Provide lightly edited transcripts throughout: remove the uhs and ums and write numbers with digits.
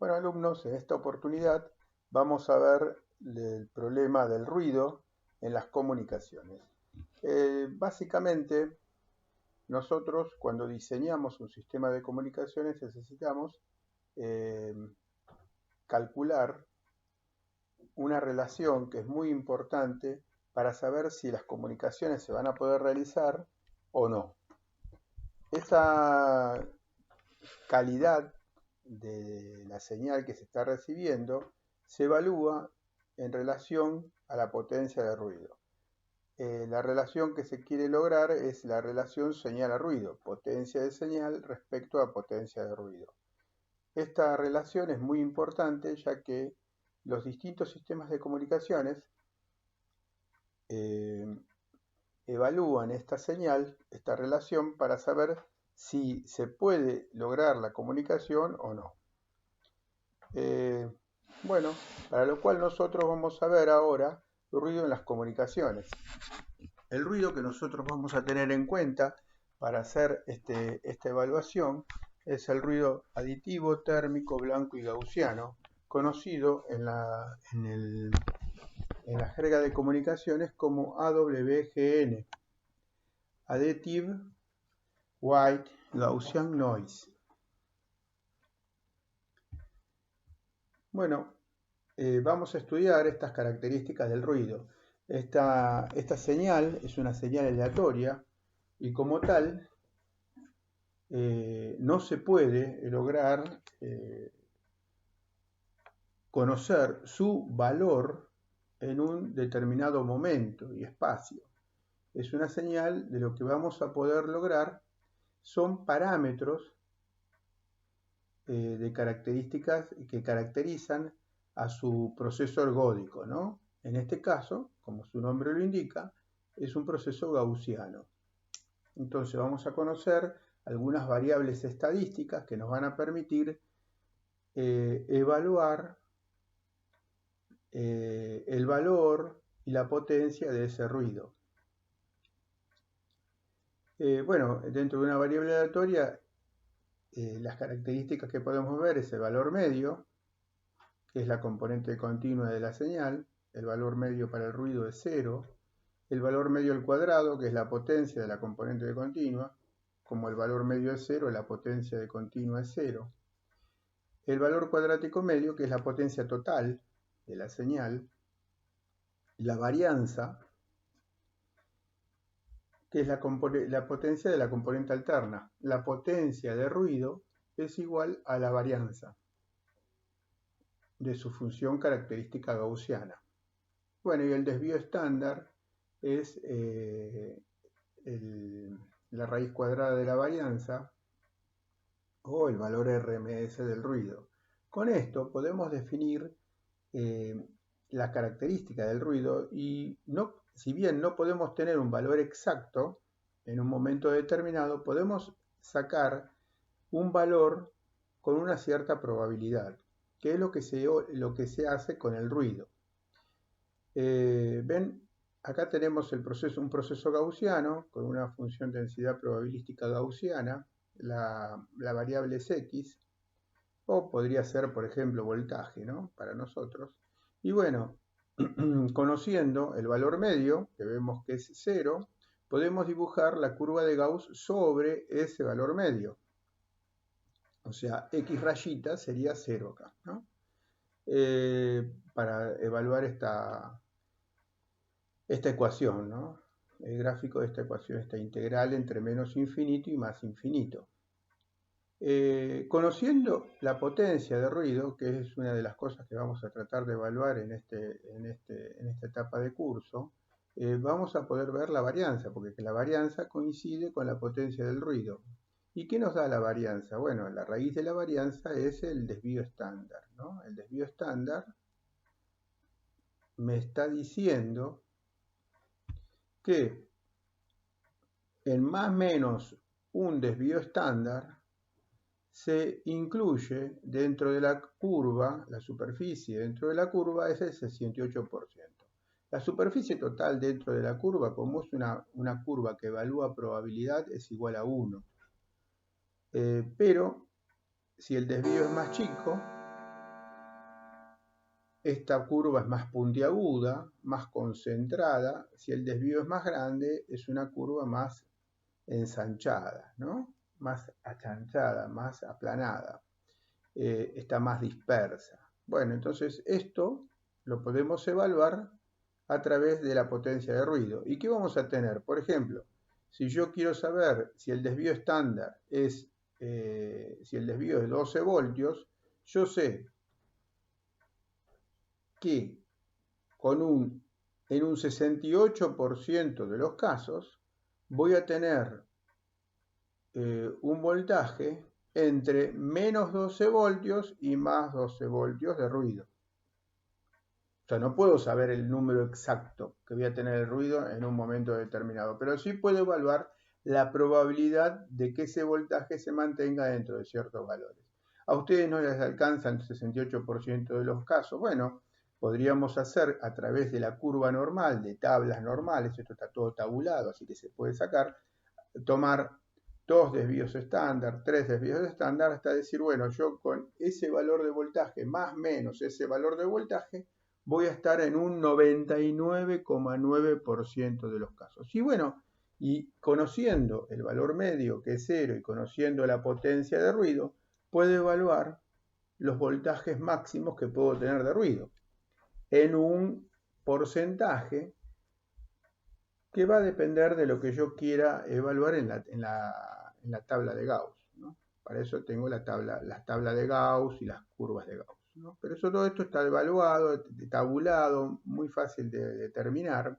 Bueno, alumnos, en esta oportunidad vamos a ver el problema del ruido en las comunicaciones. Básicamente, nosotros cuando diseñamos un sistema de comunicaciones necesitamos eh, calcular una relación que es muy importante para saber si las comunicaciones se van a poder realizar o no. Esa calidad de la señal que se está recibiendo se evalúa en relación a la potencia de ruido. La relación que se quiere lograr es la relación señal a ruido, potencia de señal respecto a potencia de ruido. Esta relación es muy importante ya que los distintos sistemas de comunicaciones eh, evalúan esta señal, esta relación, para saber si se puede lograr la comunicación o no. Bueno, para lo cual nosotros vamos a ver ahora ruido en las comunicaciones. El ruido que nosotros vamos a tener en cuenta para hacer esta evaluación es el ruido aditivo, térmico, blanco y gaussiano, conocido en la jerga de comunicaciones como AWGN, Additive White Gaussian Noise. Bueno, vamos a estudiar estas características del ruido. Esta señal es una señal aleatoria y como tal no se puede lograr conocer su valor en un determinado momento y espacio. Es una señal de lo que vamos a poder lograr son parámetros de características que caracterizan a su proceso ergódico, ¿no? En este caso, como su nombre lo indica, es un proceso gaussiano. Entonces vamos a conocer algunas variables estadísticas que nos van a permitir evaluar el valor y la potencia de ese ruido. Bueno, dentro de una variable aleatoria, las características que podemos ver es el valor medio, que es la componente continua de la señal. El valor medio para el ruido es 0. El valor medio al cuadrado, que es la potencia de la componente de continua. Como el valor medio es 0, la potencia de continua es 0. El valor cuadrático medio, que es la potencia total de la señal. La varianza, que es la potencia de la componente alterna. La potencia de ruido es igual a la varianza de su función característica gaussiana. Bueno, y el desvío estándar es la raíz cuadrada de la varianza o el valor RMS del ruido. Con esto podemos definir la característica del ruido y si bien no podemos tener un valor exacto en un momento determinado, podemos sacar un valor con una cierta probabilidad, que es lo que se hace con el ruido. Ven, acá tenemos un proceso gaussiano con una función de densidad probabilística gaussiana, la variable es x, o podría ser, por ejemplo, voltaje, ¿no? Para nosotros. Y bueno, conociendo el valor medio, que vemos que es 0, podemos dibujar la curva de Gauss sobre ese valor medio. O sea, x rayita sería 0 acá, ¿no? Para evaluar esta ecuación, ¿no? El gráfico de esta ecuación, esta integral entre menos infinito y más infinito. Conociendo la potencia de ruido, que es una de las cosas que vamos a tratar de evaluar en esta etapa de curso, vamos a poder ver la varianza, porque la varianza coincide con la potencia del ruido. ¿Y qué nos da la varianza? Bueno, la raíz de la varianza es el desvío estándar, ¿no? El desvío estándar me está diciendo que en más o menos un desvío estándar se incluye dentro de la curva, la superficie dentro de la curva es el 68%. La superficie total dentro de la curva, como es una curva que evalúa probabilidad, es igual a 1. Pero si el desvío es más chico, esta curva es más puntiaguda, más concentrada. Si el desvío es más grande, es una curva más ensanchada, ¿no? Más achanchada, más aplanada. Está más dispersa. Bueno, entonces esto lo podemos evaluar a través de la potencia de ruido. ¿Y qué vamos a tener? Por ejemplo, si yo quiero saber si el desvío estándar es, si el desvío es 12 voltios, yo sé que en un 68% de los casos voy a tener un voltaje entre menos 12 voltios y más 12 voltios de ruido. O sea, no puedo saber el número exacto que voy a tener el ruido en un momento determinado, pero sí puedo evaluar la probabilidad de que ese voltaje se mantenga dentro de ciertos valores. A ustedes no les alcanza el 68% de los casos. Bueno, podríamos hacer a través de la curva normal, de tablas normales, esto está todo tabulado, así que se puede sacar, tomar 2 desvíos estándar, 3 desvíos estándar, hasta decir, bueno, yo con ese valor de voltaje más menos ese valor de voltaje, voy a estar en un 99,9% de los casos. Y bueno, y conociendo el valor medio, que es 0, y conociendo la potencia de ruido, puedo evaluar los voltajes máximos que puedo tener de ruido en un porcentaje que va a depender de lo que yo quiera evaluar en la tabla de Gauss, ¿no? Para eso tengo las tablas de Gauss y las curvas de Gauss, ¿no? Pero todo esto está evaluado, tabulado, muy fácil de determinar.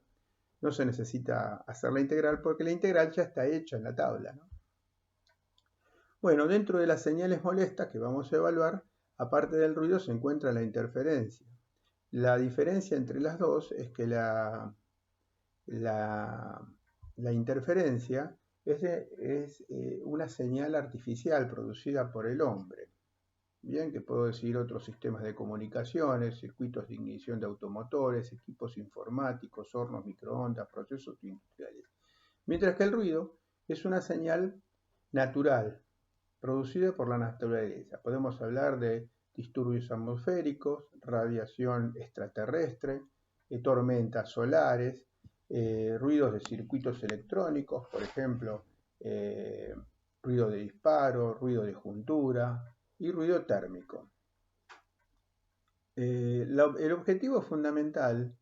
No se necesita hacer la integral porque la integral ya está hecha en la tabla, ¿no? Bueno, dentro de las señales molestas que vamos a evaluar, aparte del ruido se encuentra la interferencia. La diferencia entre las dos es que la interferencia es una señal artificial producida por el hombre. Bien, que puedo decir otros sistemas de comunicaciones, circuitos de ignición de automotores, equipos informáticos, hornos, microondas, procesos industriales. Mientras que el ruido es una señal natural, producida por la naturaleza. Podemos hablar de disturbios atmosféricos, radiación extraterrestre, tormentas solares, ruidos de circuitos electrónicos, por ejemplo, ruido de disparo, ruido de juntura y ruido térmico. El objetivo fundamental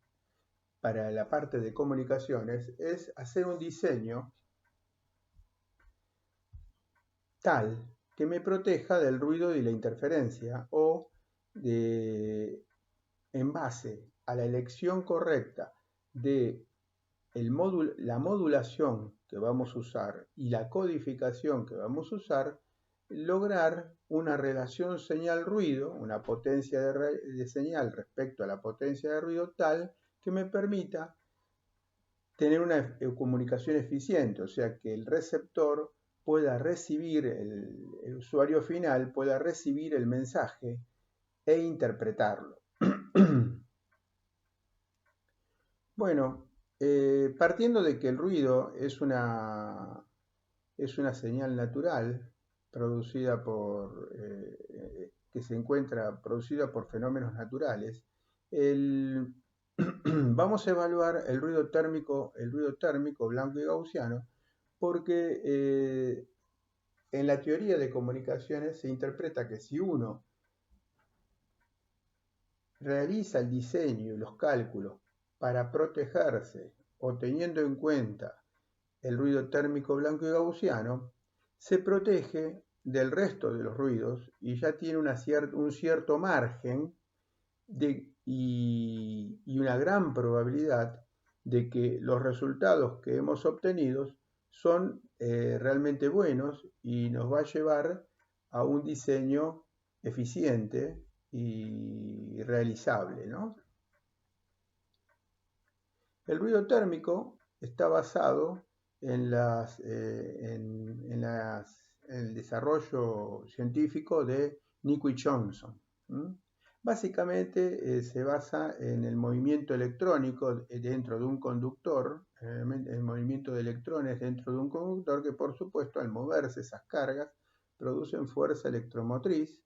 para la parte de comunicaciones es hacer un diseño tal que me proteja del ruido y la interferencia o en base a la elección correcta de la modulación que vamos a usar y la codificación que vamos a usar, lograr una relación señal-ruido, una potencia de señal respecto a la potencia de ruido tal que me permita tener una comunicación eficiente, o sea que el receptor pueda recibir, el usuario final pueda recibir el mensaje e interpretarlo. Bueno, partiendo de que el ruido es una señal natural producida que se encuentra producida por fenómenos naturales, vamos a evaluar el ruido térmico blanco y gaussiano, porque en la teoría de comunicaciones se interpreta que si uno realiza el diseño y los cálculos para protegerse o teniendo en cuenta el ruido térmico blanco y gaussiano, se protege del resto de los ruidos y ya tiene un cierto margen y una gran probabilidad de que los resultados que hemos obtenido son realmente buenos y nos va a llevar a un diseño eficiente y realizable, ¿no? El ruido térmico está basado en el desarrollo científico de Nico y Johnson. Básicamente se basa en el movimiento electrónico dentro de un conductor, el movimiento de electrones dentro de un conductor que por supuesto al moverse esas cargas producen fuerza electromotriz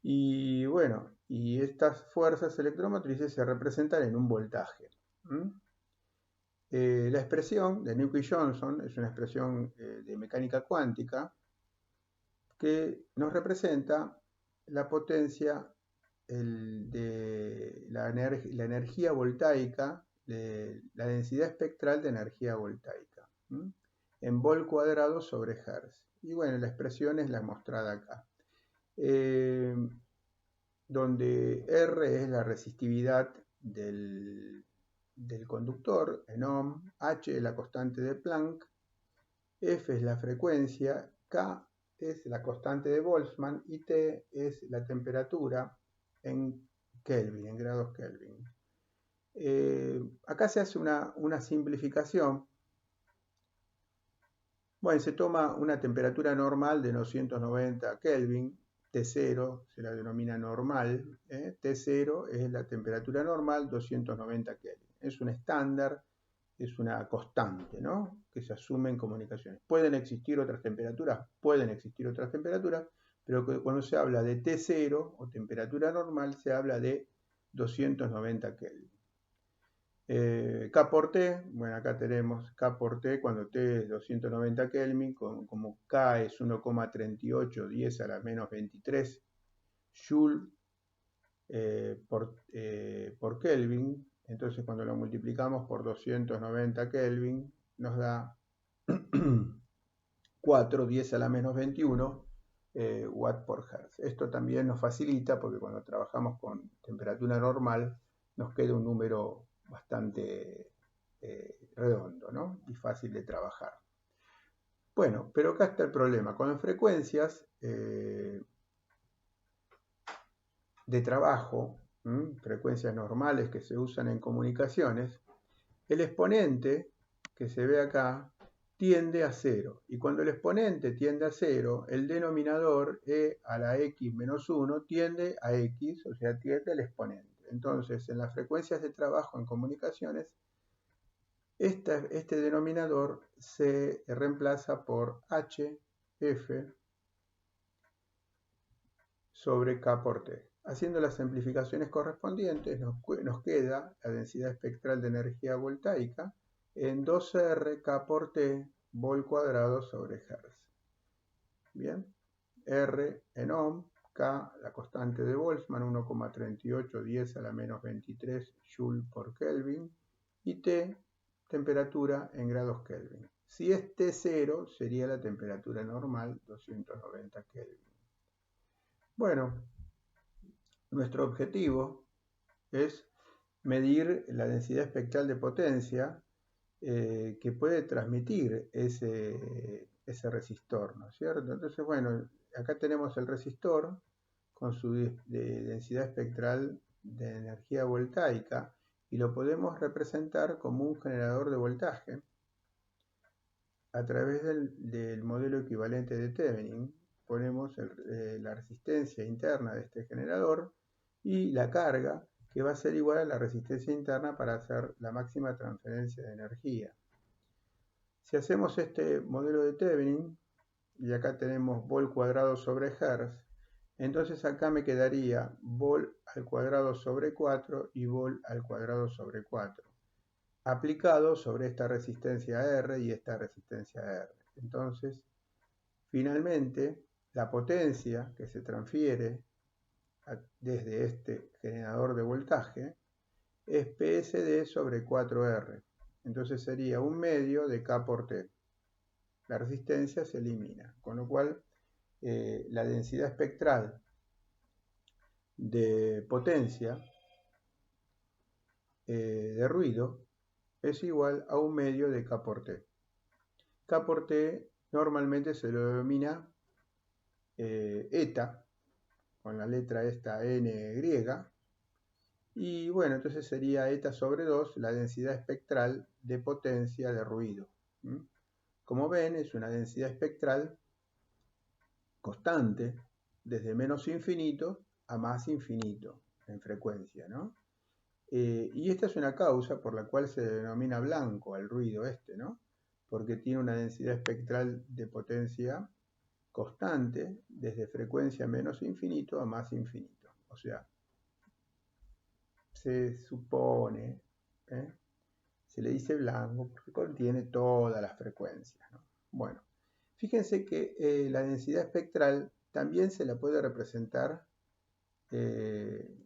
y bueno, Y estas fuerzas electromotrices se representan en un voltaje. La expresión de Newton-Johnson es una expresión de mecánica cuántica que nos representa la potencia de la energía voltaica, la densidad espectral de energía voltaica, en vol cuadrado sobre Hertz. Y bueno, la expresión es la mostrada acá, donde R es la resistividad del conductor en ohm, H es la constante de Planck, F es la frecuencia, K es la constante de Boltzmann y T es la temperatura en Kelvin, en grados Kelvin. Acá se hace una simplificación. Bueno, se toma una temperatura normal de 290 Kelvin, T0 se la denomina normal, T0 es la temperatura normal, 290 Kelvin. Es un estándar, es una constante, ¿no? Que se asume en comunicaciones. ¿Pueden existir otras temperaturas? Pueden existir otras temperaturas, pero cuando se habla de T0 o temperatura normal, se habla de 290 Kelvin. K por T, bueno, acá tenemos K por T cuando T es 290 Kelvin, como K es 1,3810 a la menos 23 Joule por Kelvin. Entonces cuando lo multiplicamos por 290 Kelvin nos da 4, 10 a la menos 21 watt por hertz. Esto también nos facilita porque cuando trabajamos con temperatura normal nos queda un número bastante redondo, ¿no? Y fácil de trabajar. Bueno, pero acá está el problema. Con las frecuencias de trabajo, frecuencias normales que se usan en comunicaciones, el exponente que se ve acá tiende a 0. Y cuando el exponente tiende a 0, el denominador e a la x menos 1 tiende a x, o sea, tiende al exponente. Entonces, en las frecuencias de trabajo en comunicaciones, este denominador se reemplaza por hf sobre k por t. Haciendo las simplificaciones correspondientes, nos queda la densidad espectral de energía voltaica en 2R K por T vol cuadrado sobre Hertz. Bien, R en ohm, K la constante de Boltzmann 1,3810 a la menos 23 Joule por Kelvin y T temperatura en grados Kelvin. Si es T0 sería la temperatura normal 290 Kelvin. Bueno, nuestro objetivo es medir la densidad espectral de potencia que puede transmitir ese resistor, ¿no es cierto? Entonces, bueno, acá tenemos el resistor con su densidad espectral de energía voltaica y lo podemos representar como un generador de voltaje a través del modelo equivalente de Thevenin. Ponemos la resistencia interna de este generador y la carga que va a ser igual a la resistencia interna para hacer la máxima transferencia de energía. Si hacemos este modelo de Thevenin, y acá tenemos vol cuadrado sobre Hertz, entonces acá me quedaría vol al cuadrado sobre 4 y vol al cuadrado sobre 4, aplicado sobre esta resistencia R y esta resistencia R. Entonces, finalmente, la potencia que se transfiere desde este generador de voltaje es PSD sobre 4R. Entonces sería un medio de K por T. La resistencia se elimina, con lo cual la densidad espectral de potencia de ruido es igual a un medio de K por T. K por T normalmente se lo denomina eta, con la letra esta N griega, y bueno, entonces sería eta sobre 2 la densidad espectral de potencia de ruido. Como ven, es una densidad espectral constante desde menos infinito a más infinito en frecuencia, ¿no? Y esta es una causa por la cual se denomina blanco al ruido este, ¿no? Porque tiene una densidad espectral de potencia constante desde frecuencia menos infinito a más infinito. O sea, se supone, ¿eh? Se le dice blanco porque contiene todas las frecuencias, ¿no? Bueno, fíjense que la densidad espectral también se la puede representar eh,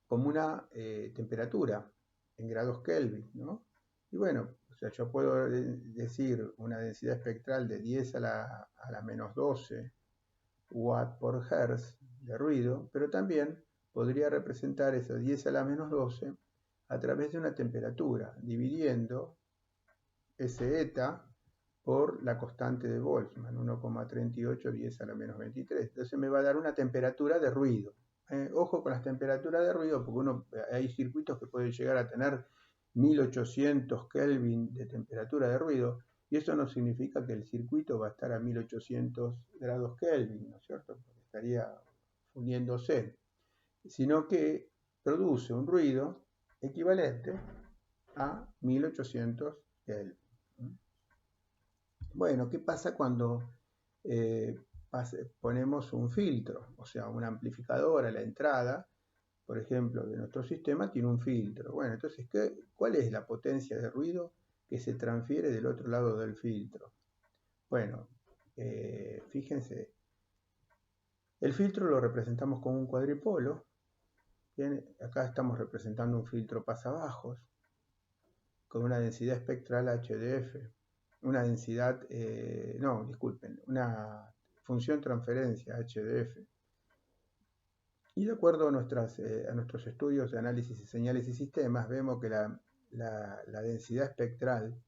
como una temperatura en grados Kelvin, ¿no? Y bueno, o sea, yo puedo decir una densidad espectral de 10 a la menos 12 watt por hertz de ruido, pero también podría representar esos 10 a la menos 12 a través de una temperatura, dividiendo ese eta por la constante de Boltzmann, 1,38 10 a la menos 23. Entonces me va a dar una temperatura de ruido. Ojo con las temperaturas de ruido, porque hay circuitos que pueden llegar a tener 1800 Kelvin de temperatura de ruido, y eso no significa que el circuito va a estar a 1800 grados Kelvin, ¿no es cierto? Porque estaría fundiéndose, sino que produce un ruido equivalente a 1800 Kelvin. Bueno, ¿qué pasa cuando eh, ponemos un filtro? O sea, un amplificador a la entrada, por ejemplo, de nuestro sistema tiene un filtro. Bueno, entonces, ¿cuál es la potencia de ruido que se transfiere del otro lado del filtro? Bueno, fíjense, el filtro lo representamos con un cuadripolo. Bien, acá estamos representando un filtro pasabajos con una densidad espectral HDF, una densidad, no, disculpen, una función transferencia HDF. Y de acuerdo a nuestros estudios de análisis de señales y sistemas, vemos que la densidad espectral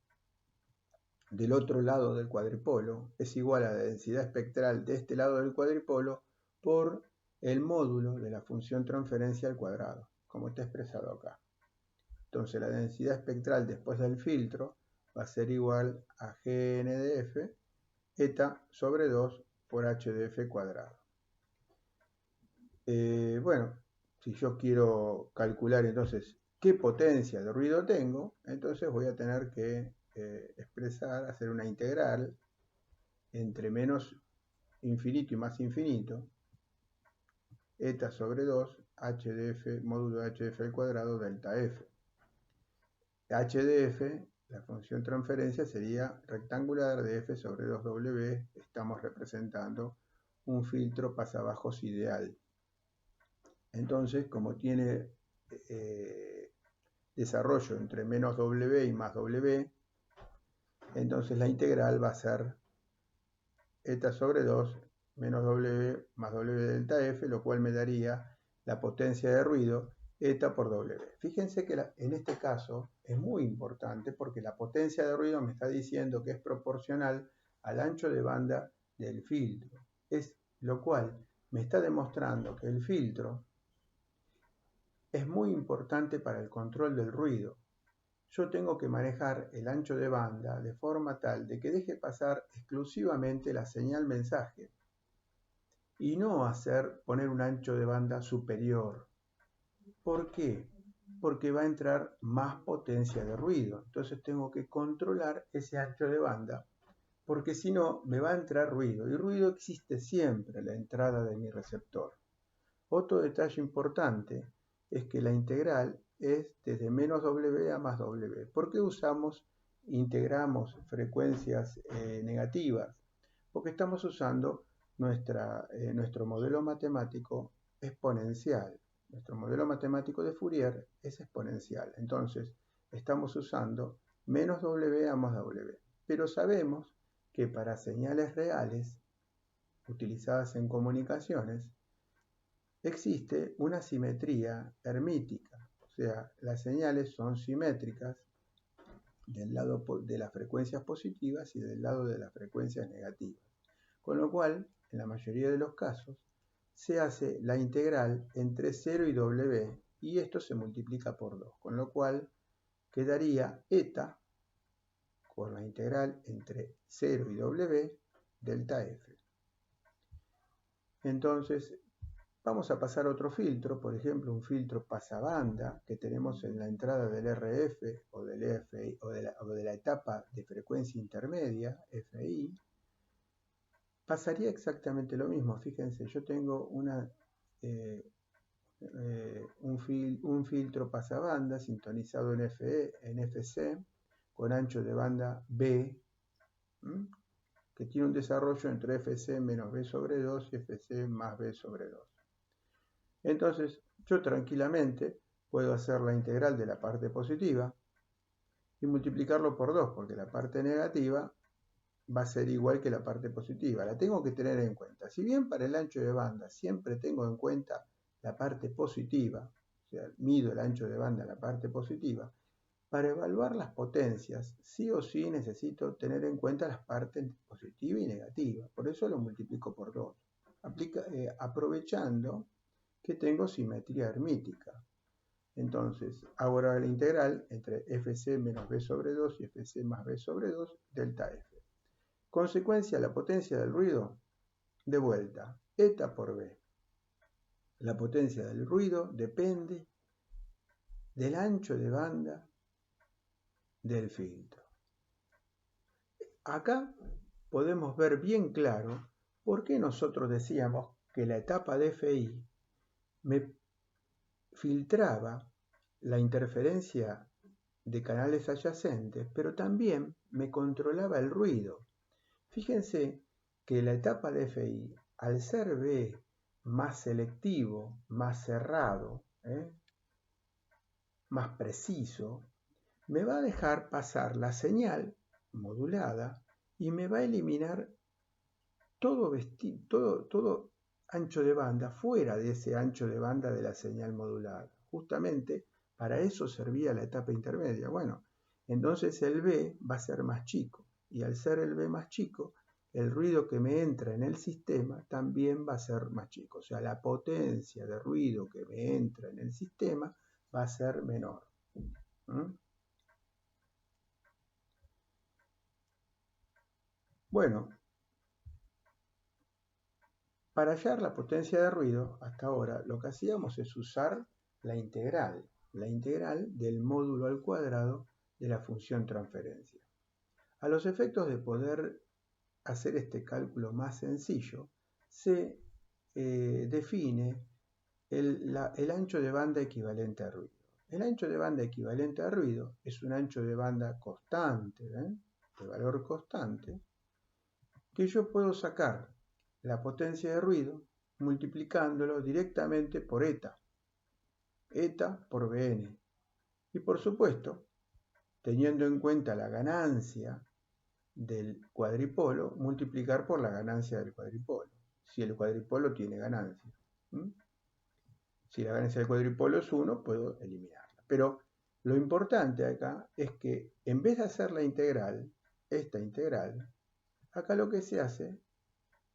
del otro lado del cuadripolo es igual a la densidad espectral de este lado del cuadripolo por el módulo de la función transferencia al cuadrado, como está expresado acá. Entonces la densidad espectral después del filtro va a ser igual a GNDF eta sobre 2 por HDF cuadrado. Bueno, si yo quiero calcular entonces qué potencia de ruido tengo, entonces voy a tener que hacer una integral entre menos infinito y más infinito, eta sobre 2 HDF módulo de HDF al cuadrado delta F. HDF, la función transferencia, sería rectangular de F sobre 2W. Estamos representando un filtro pasabajos ideal. Entonces, como tiene desarrollo entre menos W y más W, entonces la integral va a ser eta sobre 2 menos W más W delta F, lo cual me daría la potencia de ruido eta por W. Fíjense que en este caso es muy importante porque la potencia de ruido me está diciendo que es proporcional al ancho de banda del filtro, lo cual me está demostrando que el filtro es muy importante para el control del ruido. Yo tengo que manejar el ancho de banda de forma tal de que deje pasar exclusivamente la señal mensaje y no poner un ancho de banda superior. ¿Por qué? Porque va a entrar más potencia de ruido. Entonces tengo que controlar ese ancho de banda, porque si no me va a entrar ruido, y ruido existe siempre a la entrada de mi receptor. Otro detalle importante es que la integral es desde menos W a más W. ¿Por qué integramos frecuencias negativas? Porque estamos usando nuestro modelo matemático exponencial. Nuestro modelo matemático de Fourier es exponencial. Entonces, estamos usando menos W a más W. Pero sabemos que para señales reales, utilizadas en comunicaciones, existe una simetría hermítica. O sea, las señales son simétricas del lado de las frecuencias positivas y del lado de las frecuencias negativas. Con lo cual, en la mayoría de los casos, se hace la integral entre 0 y W y esto se multiplica por 2, con lo cual quedaría eta por la integral entre 0 y W delta F. Entonces, vamos a pasar a otro filtro, por ejemplo, un filtro pasabanda que tenemos en la entrada del RF o del EFI o de la etapa de frecuencia intermedia, FI. Pasaría exactamente lo mismo. Fíjense, yo tengo un un filtro pasabanda sintonizado en FC con ancho de banda B, que tiene un desarrollo entre FC menos B sobre 2 y FC más B sobre 2. Entonces, yo tranquilamente puedo hacer la integral de la parte positiva y multiplicarlo por 2, porque la parte negativa va a ser igual que la parte positiva. La tengo que tener en cuenta. Si bien para el ancho de banda siempre tengo en cuenta la parte positiva, o sea, mido el ancho de banda en la parte positiva, para evaluar las potencias, sí o sí necesito tener en cuenta las partes positiva y negativa. Por eso lo multiplico por 2, aprovechando que tengo simetría hermítica. Entonces, hago ahora la integral entre FC menos B sobre 2 y FC más B sobre 2, delta F. Consecuencia, la potencia del ruido, de vuelta, eta por B. La potencia del ruido depende del ancho de banda del filtro. Acá podemos ver bien claro por qué nosotros decíamos que la etapa de FI me filtraba la interferencia de canales adyacentes, pero también me controlaba el ruido. Fíjense que la etapa de FI, al ser B más selectivo, más cerrado, más preciso, me va a dejar pasar la señal modulada y me va a eliminar todo ancho de banda fuera de ese ancho de banda de la señal modulada. Justamente para eso servía la etapa intermedia. Bueno, entonces el B va a ser más chico, y al ser el B más chico, el ruido que me entra en el sistema también va a ser más chico. O sea, la potencia de ruido que me entra en el sistema va a ser menor. Bueno, para hallar la potencia de ruido, hasta ahora lo que hacíamos es usar la integral del módulo al cuadrado de la función transferencia. A los efectos de poder hacer este cálculo más sencillo, se define el ancho de banda equivalente a ruido. El ancho de banda equivalente a ruido es un ancho de banda constante, de valor constante, que yo puedo sacar la potencia de ruido multiplicándolo directamente por eta por Bn. Y por supuesto, teniendo en cuenta la ganancia del cuadripolo, multiplicar por la ganancia del cuadripolo, si el cuadripolo tiene ganancia. Si la ganancia del cuadripolo es 1, puedo eliminarla. Pero lo importante acá es que en vez de hacer la integral, esta integral, acá lo que se hace,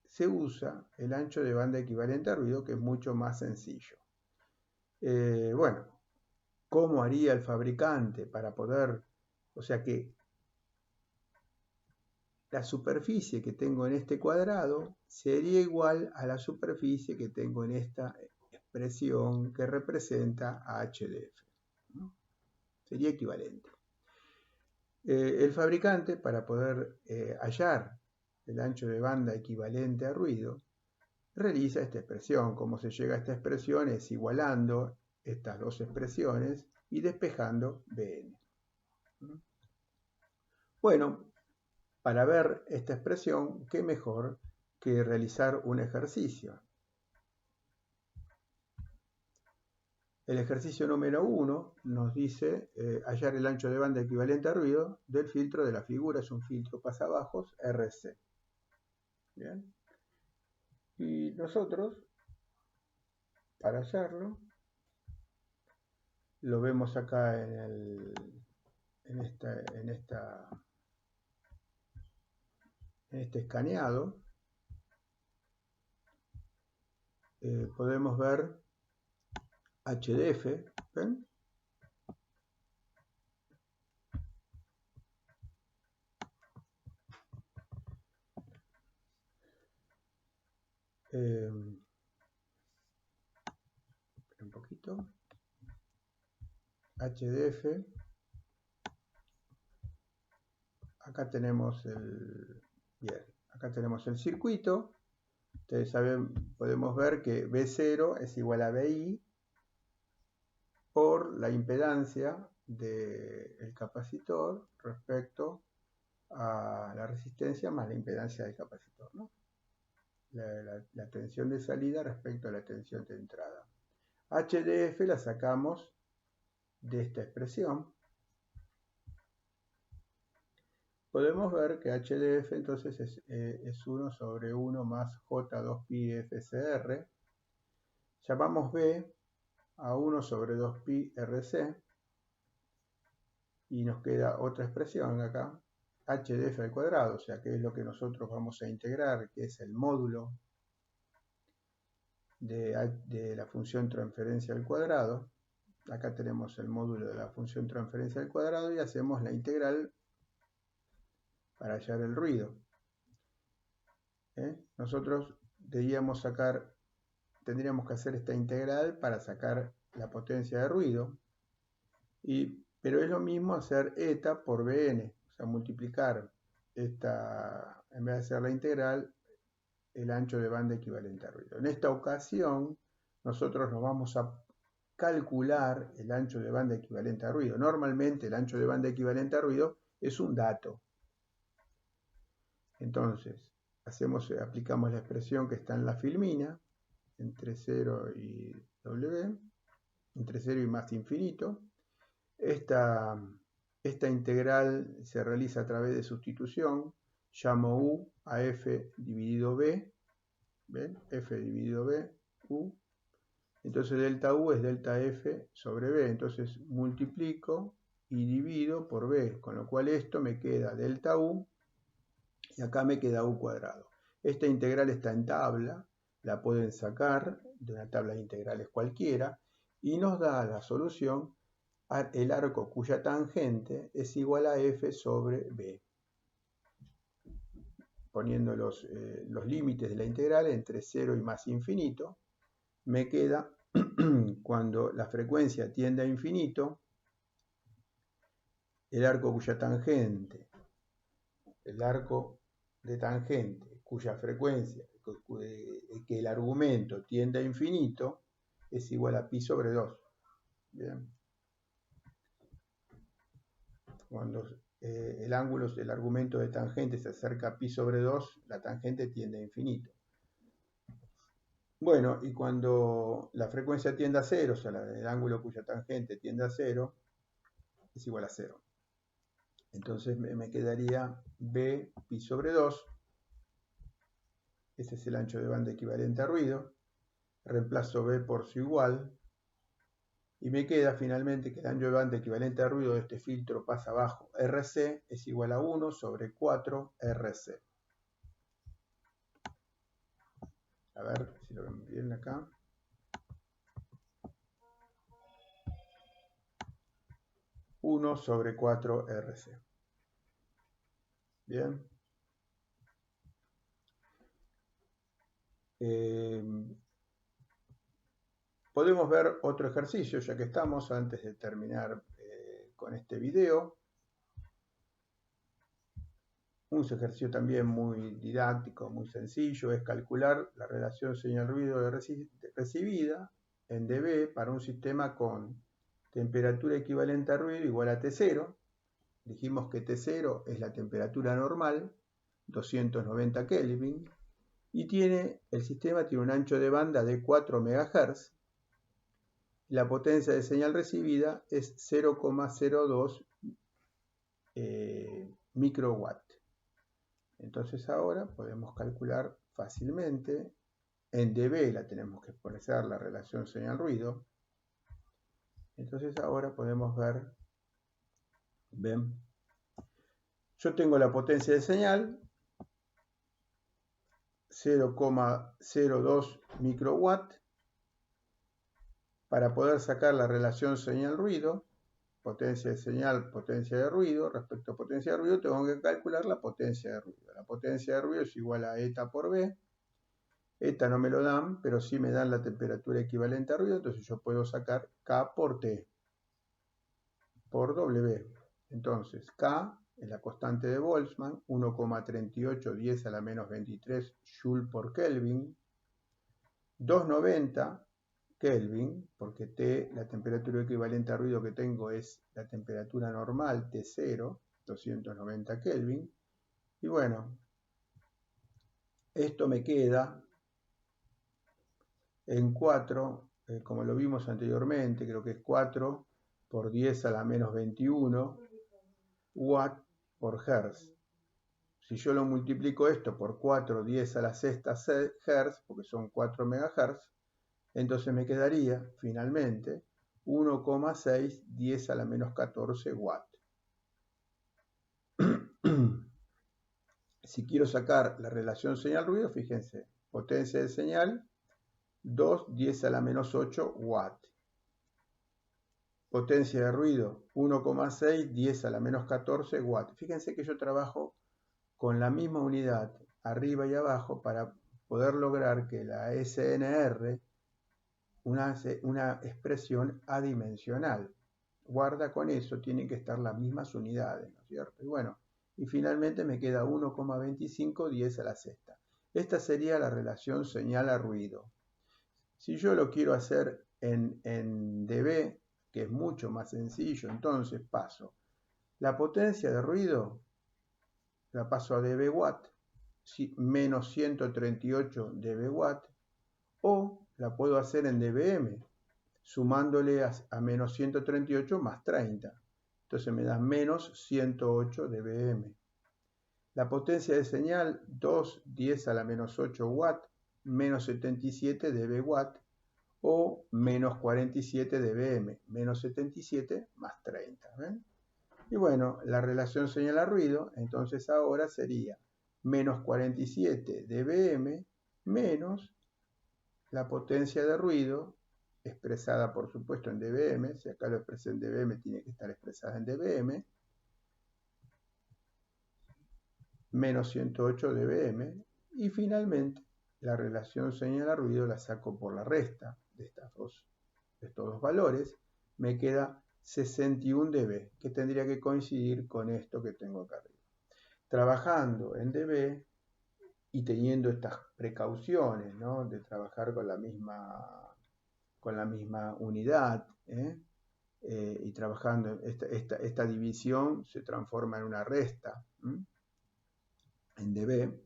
se usa el ancho de banda equivalente a ruido, que es mucho más sencillo. Bueno, ¿cómo haría el fabricante para poder, o sea que la superficie que tengo en este cuadrado sería igual a la superficie que tengo en esta expresión que representa a HDF, ¿no? Sería equivalente. El fabricante, para poder hallar el ancho de banda equivalente a ruido, realiza esta expresión. ¿Cómo se llega a esta expresión? Es igualando estas dos expresiones y despejando Bn. Bueno, para ver esta expresión, ¿qué mejor que realizar un ejercicio? El ejercicio número 1 nos dice hallar el ancho de banda equivalente a ruido del filtro de la figura. Es un filtro pasabajos RC. ¿Bien? Y nosotros, para hallarlo, lo vemos acá en este escaneado. Podemos ver HDF, ¿ven? Un poquito. HDF. Acá tenemos acá tenemos el circuito. Ustedes saben, podemos ver que B0 es igual a BI por la impedancia del capacitor respecto a la resistencia más la impedancia del capacitor, ¿no? La tensión de salida respecto a la tensión de entrada. HDF la sacamos de esta expresión. Podemos ver que HDF entonces es 1 sobre 1 más J2pi FCR. Llamamos B a 1 sobre 2pi RC. Y nos queda otra expresión acá, HDF al cuadrado, o sea que es lo que nosotros vamos a integrar, que es el módulo de la función transferencia al cuadrado. Acá tenemos el módulo de la función transferencia al cuadrado y hacemos la integral para hallar el ruido. Nosotros tendríamos que hacer esta integral para sacar la potencia de ruido, pero es lo mismo hacer eta por Bn, o sea, multiplicar esta, en vez de hacer la integral, el ancho de banda equivalente a ruido. En esta ocasión, nosotros nos vamos a calcular el ancho de banda equivalente a ruido. Normalmente el ancho de banda equivalente a ruido es un dato. Entonces, aplicamos la expresión que está en la filmina, entre 0 y W, entre 0 y más infinito. Esta integral se realiza a través de sustitución. Llamo U a F dividido B. ¿Ven? F dividido B, U. Entonces delta U es delta F sobre B. Entonces multiplico y divido por B. Con lo cual esto me queda delta U y acá me queda U cuadrado. Esta integral está en tabla. La pueden sacar de una tabla de integrales cualquiera. Y nos da la solución el arco cuya tangente es igual a F sobre B. Poniendo los límites de la integral entre 0 y más infinito, me queda cuando la frecuencia tiende a infinito, el arco de tangente cuya frecuencia, que el argumento tiende a infinito, es igual a pi sobre 2. Bien. Cuando el argumento de tangente se acerca a pi sobre 2, la tangente tiende a infinito. Bueno, y cuando la frecuencia tiende a 0, o sea, el ángulo cuya tangente tiende a 0, es igual a 0. Entonces me quedaría B pi sobre 2. Ese es el ancho de banda equivalente a ruido. Reemplazo B por su igual. Y me queda finalmente que el ancho de banda equivalente a ruido de este filtro pasa abajo. RC es igual a 1 sobre 4 RC. A ver si lo ven bien acá. ...1 sobre 4 RC. Bien. Podemos ver otro ejercicio, ya que estamos, antes de terminar con este video. Un ejercicio también muy didáctico, muy sencillo, es calcular la relación señal-ruido recibida en dB para un sistema con temperatura equivalente a ruido igual a T0. Dijimos que T0 es la temperatura normal, 290 Kelvin, y el sistema tiene un ancho de banda de 4 MHz. La potencia de señal recibida es 0,02 microwatt. Entonces ahora podemos calcular fácilmente, en dB la tenemos que poner la relación señal-ruido. Entonces ahora podemos ver, ven, yo tengo la potencia de señal, 0,02 microwatt. Para poder sacar la relación señal-ruido, potencia de señal, potencia de ruido, respecto a potencia de ruido, tengo que calcular la potencia de ruido. La potencia de ruido es igual a eta por B. Eta no me lo dan, pero sí me dan la temperatura equivalente a ruido, entonces yo puedo sacar K por T, por W. Entonces, K es la constante de Boltzmann, 1,3810 a la menos 23 Joule por Kelvin. 290 Kelvin, porque T, la temperatura equivalente a ruido que tengo es la temperatura normal, T0, 290 Kelvin. Y bueno, esto me queda en 4, como lo vimos anteriormente, creo que es 4 por 10 a la menos 21 watt por hertz. Si yo lo multiplico esto por 4, 10 a la sexta hertz, porque son 4 megahertz, entonces me quedaría finalmente 1,6 10 a la menos 14 watt. Si quiero sacar la relación señal-ruido, fíjense, potencia de señal 2 10 a la menos 8 watt. Potencia de ruido 1,6 10 a la menos 14 watt. Fíjense que yo trabajo con la misma unidad arriba y abajo para poder lograr que la SNR, una expresión adimensional. Guarda con eso, tienen que estar las mismas unidades, ¿no es cierto? Y bueno, y finalmente me queda 1,25 10 a la sexta. Esta sería la relación señal a ruido. Si yo lo quiero hacer en dB, que es mucho más sencillo, entonces paso la potencia de ruido, la paso a dB watt, menos 138 dB watt, o la puedo hacer en dBm, sumándole a menos 138 más 30. Entonces me da menos 108 dBm. La potencia de señal, 2 10 a la menos 8 watt, menos 77 dB watt, o menos 47 dBm, menos 77 más 30. ¿Ven? Y bueno, la relación señal a ruido, entonces ahora sería menos 47 dBm menos la potencia de ruido, expresada por supuesto en dBm, si acá lo expresé en dBm tiene que estar expresada en dBm, menos 108 dBm, y finalmente la relación señal a ruido la saco por la resta de estos dos valores, me queda 61 dB, que tendría que coincidir con esto que tengo acá arriba. Trabajando en dB y teniendo estas precauciones, ¿no? De trabajar con la misma unidad, y trabajando, esta división se transforma en una resta, en dB,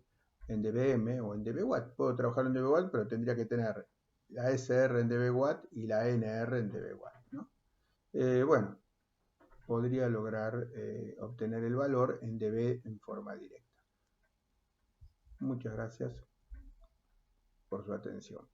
en dBm o en dB watt. Puedo trabajar en dB watt, pero tendría que tener la SR en dB watt y la NR en dB watt, ¿no? Bueno, podría lograr obtener el valor en dB en forma directa. Muchas gracias por su atención.